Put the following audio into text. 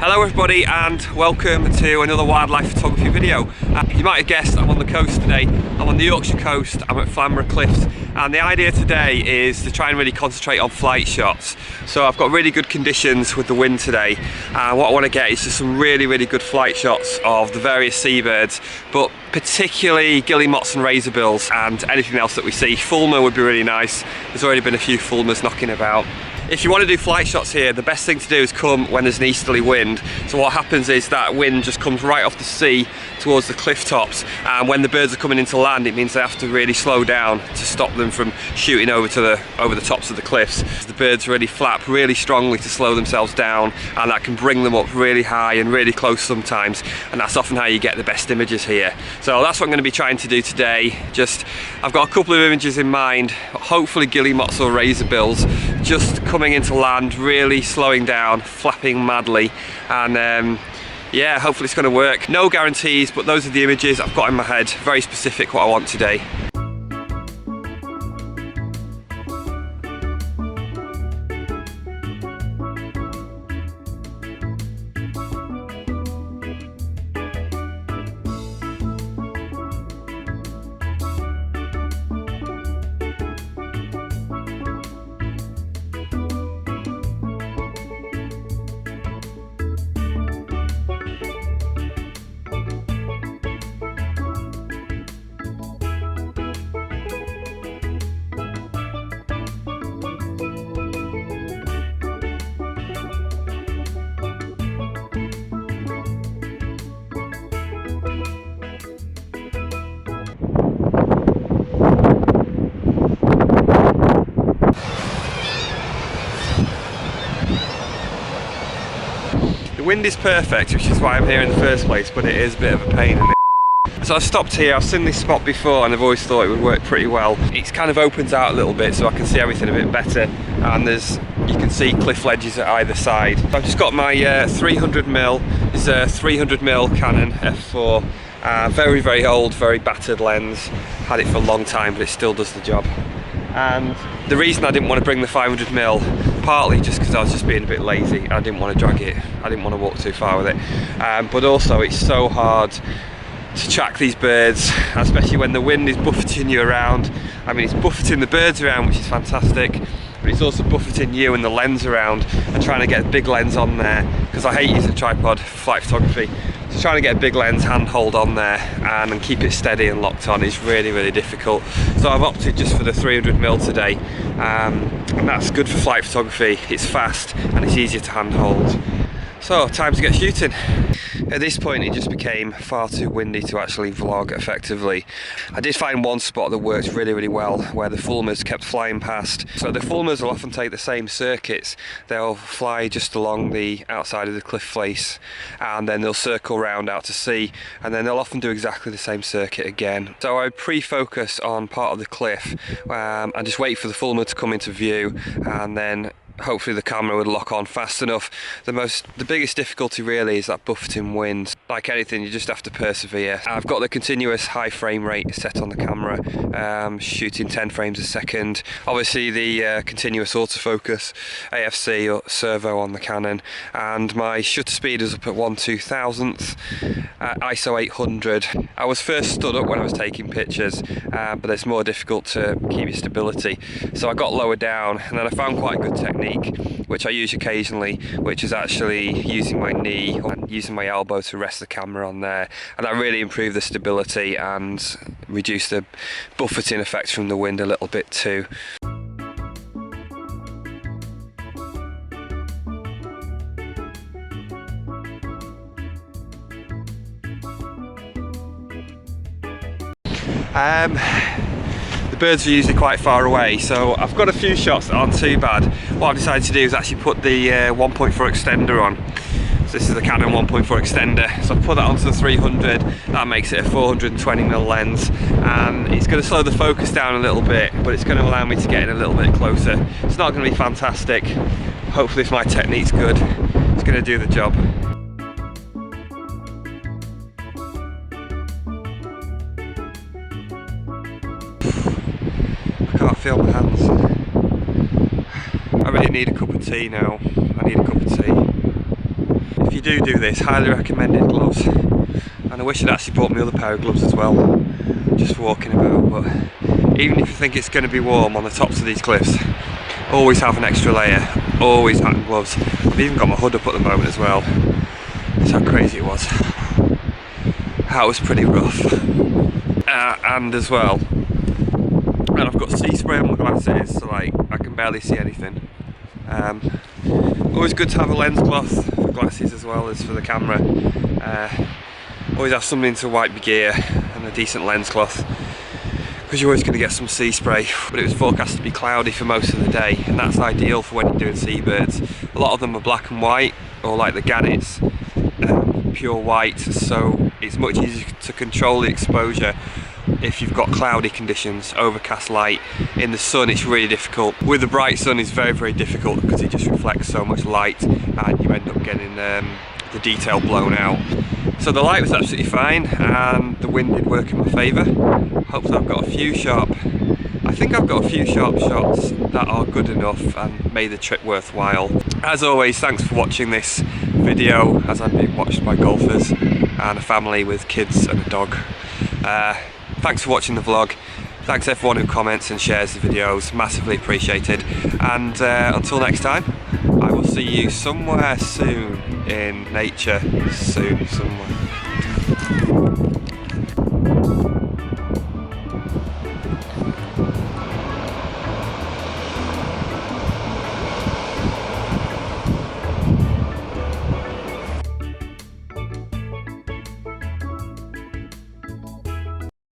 Hello everybody and welcome to another wildlife photography video. You might have guessed I'm on the coast today. I'm on the Yorkshire coast, I'm at Fulmars Cliffs, and the idea today is to try and really concentrate on flight shots. So I've got really good conditions with the wind today, and what I want to get is just some really good flight shots of the various seabirds, but particularly guillemots and razorbills and anything else that we see. Fulmar would be really nice. There's already been a few fulmars knocking about. If you want to do flight shots here, the best thing to do is come when there's an easterly wind. So what happens is that wind just comes right off the sea towards the cliff tops, and when the birds are coming into land, it means they have to really slow down to stop them from shooting over the tops of the cliffs. The birds really flap really strongly to slow themselves down, and that can bring them up really high and really close sometimes, and that's often how you get the best images here. So that's what I'm going to be trying to do today. I've got a couple of images in mind, hopefully guillemots or razorbills, just coming into land, really slowing down, flapping madly, and yeah, hopefully it's going to work. No guarantees, but those are the images I've got in my head. Very specific what I want today. The wind is perfect, which is why I'm here in the first place, but it is a bit of a pain in the. So I've stopped here, I've seen this spot before and I've always thought it would work pretty well. It kind of opens out a little bit so I can see everything a bit better, and you can see cliff ledges at either side. I've just got my 300mm, it's a 300mm Canon EF. Very old, very battered lens. Had it for a long time, but it still does the job. And the reason I didn't want to bring the 500mm, partly just because I was just being a bit lazy. I didn't want to drag it, I didn't want to walk too far with it, but also it's so hard to track these birds, especially when the wind is buffeting you around. I mean, it's buffeting the birds around, which is fantastic, but it's also buffeting you and the lens around, and trying to get a big lens on there, because I hate using a tripod for flight photography. So trying to get a big lens handhold on there and keep it steady and locked on is really difficult. So I've opted just for the 300mm today, and that's good for flight photography. It's fast and it's easier to handhold. So time to get shooting. At this point it just became far too windy to actually vlog effectively. I did find one spot that worked really well, where the fulmars kept flying past. So the fulmars will often take the same circuits. They'll fly just along the outside of the cliff face, and then they'll circle round out to sea, and then they'll often do exactly the same circuit again. So I pre-focus on part of the cliff and just wait for the fulmar to come into view, and then hopefully the camera would lock on fast enough. The biggest difficulty really is that buffeting wind. Like anything, you just have to persevere. I've got the continuous high frame rate set on the camera, shooting 10 frames a second. Obviously the continuous autofocus AFC or servo on the Canon, and my shutter speed is up at 1/2000th, ISO 800. I was first stood up when I was taking pictures, but it's more difficult to keep your stability. So I got lower down, and then I found quite a good technique, which I use occasionally, which is actually using my knee and using my elbow to rest the camera on there, and that really improved the stability and reduced the buffeting effect from the wind a little bit too. The birds are usually quite far away, so I've got a few shots that aren't too bad. What I've decided to do is actually put the 1.4 extender on. So this is the Canon 1.4 extender, so I've put that onto the 300, that makes it a 420mm lens, and it's going to slow the focus down a little bit, but it's going to allow me to get in a little bit closer. It's not going to be fantastic. Hopefully if my technique's good, it's going to do the job. I can't feel my hands. I really need a cup of tea now. I need a cup of tea. if you do this, highly recommended gloves. And I wish I'd actually bought my other pair of gloves as well, just for walking about. But even if you think it's going to be warm on the tops of these cliffs, always have an extra layer, always hat gloves. I've even got my hood up at the moment as well. That's how crazy it was. That was pretty rough. And as well, and I've got sea spray on my glasses, so like I can barely see anything. Always good to have a lens cloth for glasses as well as for the camera. Always have something to wipe your gear and a decent lens cloth, because you're always going to get some sea spray. But it was forecast to be cloudy for most of the day, and that's ideal for when you're doing seabirds. A lot of them are black and white, or like the gannets, pure white, so it's much easier to control the exposure if you've got cloudy conditions, overcast light. In the sun it's really difficult. With the bright sun it's very, very difficult because it just reflects so much light and you end up getting the detail blown out. So the light was absolutely fine and the wind did work in my favour. Hopefully I've got a few sharp, I think I've got a few sharp shots that are good enough and made the trip worthwhile. As always, thanks for watching this video as I'm being watched by golfers and a family with kids and a dog. Thanks for watching the vlog. Thanks everyone who comments and shares the videos, massively appreciated. And until next time, I will see you somewhere soon in nature, soon somewhere.